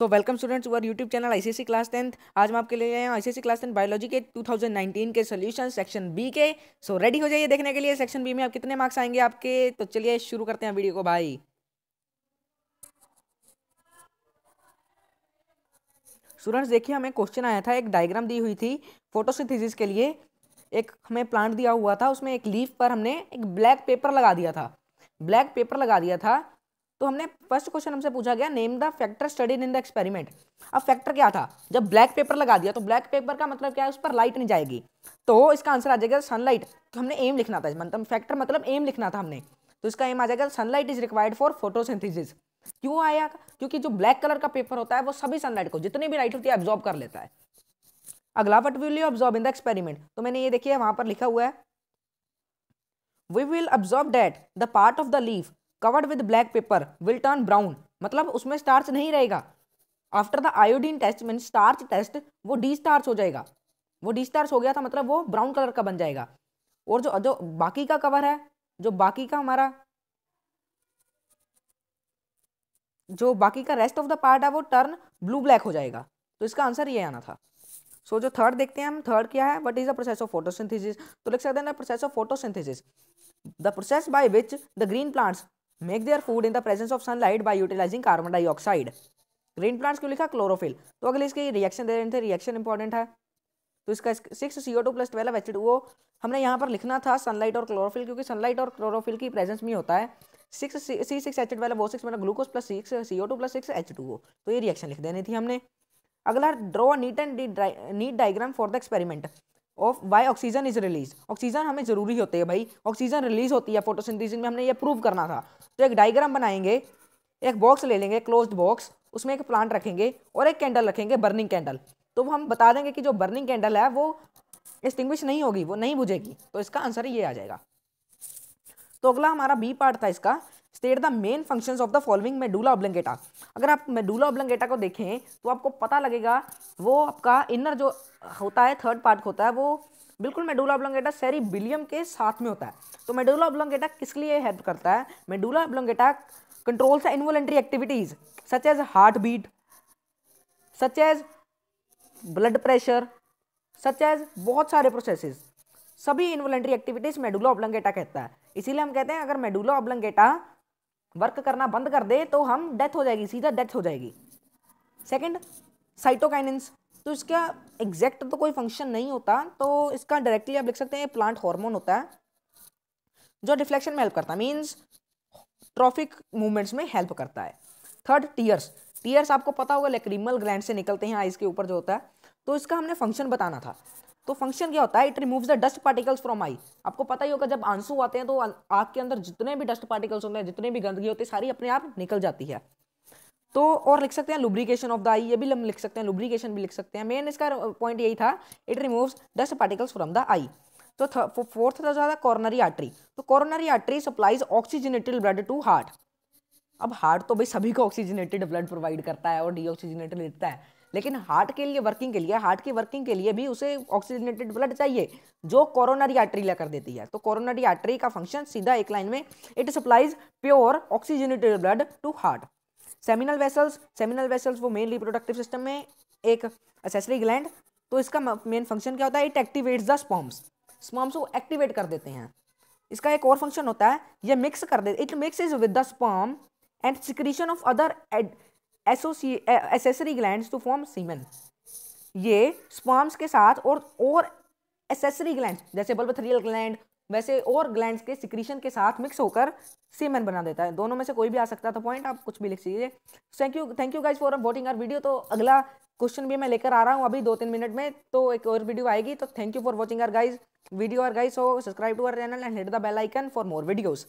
तो welcome students to our YouTube channel ICSE class 10th। आज हम आपके लिए आए हैं आईसीएसई क्लास 10 बायोलॉजी के 2019 के सॉल्यूशन सेक्शन बी के। सो रेडी हो जाइए देखने के लिए सेक्शन बी में आप कितने मार्क्स आएंगे आपके। तो चलिए शुरू करते हैं वीडियो को भाई। स्टूडेंट्स देखिए, हमें क्वेश्चन आया था, एक डायग्राम दी हुई थी फोटोसिंथेसिस के लिए। एक हमें प्लांट दिया हुआ था, उसमें एक लीफ पर हमने एक ब्लैक पेपर लगा दिया था। तो हमने फर्स्ट क्वेश्चन हमसे पूछा गया, name the factor studied in the experiment. अब फैक्टर क्या था? जब ब्लैक पेपर लगा दिया तो ब्लैक पेपर का मतलब क्या है, उस पर लाइट नहीं जाएगी, तो इसका आंसर आ जाएगा सनलाइट। तो हमने एम लिखना था, मतलब फैक्टर मतलब एम लिखना था हमने, तो इसका एम आ जाएगा sunlight is required for photosynthesis. क्यों आया? क्योंकि जो ब्लैक कलर का पेपर होता है वो सभी सनलाइट को, जितनी भी लाइट होती है, एब्जॉर्ब कर लेता है। अगला, what will you observe in the experiment. तो मैंने ये देखिए वहां पर लिखा हुआ है, we will observe that the part of the leaf covered with black paper will turn brown. मतलब उसमें स्टार्च नहीं रहेगा। After the iodine test mean starch test, वो डी स्टार्च हो जाएगा। वो डी स्टार्च हो गया था, मतलब वो ब्राउन कलर का बन जाएगा। और जो जो बाकी का कवर है, जो बाकी का हमारा जो बाकी का रेस्ट ऑफ द पार्ट है, वो टर्न ब्लू ब्लैक हो जाएगा। तो इसका आंसर ये आना था। सो जो थर्ड देखते हैं हम, थर्ड क्या है, what is the process of photosynthesis. तो लिख सकते हैं ना, process of photosynthesis, the process by which the green plants make their food in the presence of sunlight by utilising carbon dioxide. Green plants क्यों लिखा? Chlorophyll. तो अगले इसके रिएक्शन दे रहे थे, रिएक्शन इंपॉर्टेंट है। तो इसका 6CO2 + 12 H2O हमने यहाँ पर लिखना था सनलाइट और क्लोरोफिल, क्योंकि सनलाइट और क्लोरोफिल की प्रेजेंस में होता है 6C6H12O6 मतलब ग्लूकोज + 6CO2 + 6H2O। तो ये रिएक्शन लिख देनी थी हमने। अगला, draw a neat and neat diagram for the experiment of why oxygen is release. Oxygen हमें जरूरी होती है भाई, ऑक्सीजन रिलीज होती है फोटोसिंथेसिस में, हमने ये प्रूव करना था। तो एक डायग्राम बनाएंगे, एक बॉक्स ले लेंगे, क्लोज्ड बॉक्स, उसमें एक प्लांट रखेंगे और एक कैंडल रखेंगे, बर्निंग कैंडल। तो हम बता देंगे कि जो बर्निंग कैंडल है वो एक्सटिंग्विश नहीं होगी, वो नहीं बुझेगी। तो इसका आंसर ये आ जाएगा। तो अगला हमारा बी पार्ट था इसका, state the main functions of the following medulla oblongata. अगर आप मेडुला ऑब्लंगेटा को देखें तो आपको पता लगेगा, वो आपका इनर जो होता है, थर्ड पार्ट होता है, वो बिल्कुल मेडुला ऑब्लंगेटा सेरिबिलियम के साथ में होता है। तो मेडुला ऑब्लंगेटा किसके लिए हेल्प करता है? Medulla oblongata controls the involuntary activities such as heart beat, such as blood pressure, such as बहुत सारे प्रोसेसेस, सभी इनवॉलंटरी एक्टिविटीज मेडुला ऑब्लंगेटा कहता है। इसीलिए हम कहते हैं अगर मेडुला ऑब्लंगेटा वर्क करना बंद कर दे तो हम डेथ हो जाएगी, सीधा डेथ हो जाएगी। Second, cytokinins. तो इसका एग्जैक्ट तो कोई फंक्शन नहीं होता, तो इसका डायरेक्टली आप लिख सकते हैं प्लांट हार्मोन होता है जो डिफ्लेक्शन में हेल्प करता है, मीन्स ट्रॉफिक मूवमेंट्स में हेल्प करता है। Third, tears. टीयर्स आपको पता होगा लैक्रिमल ग्लैंड से निकलते हैं आइज के ऊपर जो होता है। तो इसका हमने फंक्शन बताना था। तो फंक्शन क्या होता है? It removes the dust particles from I. आपको पता ही होगा, जब आंसू आते हैं तो आंख के अंदर जितने भी डस्ट पार्टिकल्स होते हैं, जितने भी गंदगी होती है, सारी अपने आप निकल जाती है। तो और लिख सकते हैं लुब्रिकेशन ऑफ द आई, ये भी हम लिख सकते हैं, लुब्रिकेशन भी लिख सकते हैं। मेन इसका पॉइंट यही था, it removes dust particles from the eye. तो फोर्थ था ज्यादा कोरोनरी आर्टरी। तो coronary artery supplies oxygenated blood to heart. अब हार्ट तो भाई सभी को ऑक्सीजनेटेड ब्लड प्रोवाइड करता है और डीऑक्सीजनेटेड लेता है, लेकिन हार्ट के लिए हार्ट की वर्किंग के लिए भी उसे ऑक्सीजनेटेड ब्लड चाहिए, जो कोरोनरी आर्टरी लेकर देती है। तो कोरोनरी आर्टरी का फंक्शन सीधा एक लाइन में, it supplies pure oxygenated blood to heart. Seminal vessels वो मेन रिप्रोडक्टिव सिस्टम में एक एक्सेसरी ग्लैंड। तो इसका मेन फंक्शन क्या होता है? इट एक्टिवेट्स द स्पर्म्स को एक्टिवेट कर देते हैं। इसका एक और फंक्शन होता है, ये मिक्स कर देते, it mixes with the sperm and secretion of other accessory glands to form semen. ये स्पर्म्स के साथ और एसेसरी ग्लैंड जैसे बल्बथरियल ग्लैंड, वैसे और ग्लैंड्स के सिक्रीशन के साथ मिक्स होकर सीमेन बना देता है। दोनों में से कोई भी आ सकता है, तो पॉइंट आप कुछ भी लिख लीजिए। Thank you guys for watching our video. तो अगला क्वेश्चन भी मैं लेकर आ रहा हूँ अभी 2-3 मिनट में, तो एक और वीडियो आएगी। तो thank you for watching our guys video और guys, so subscribe to our channel and hit the bell icon for more videos.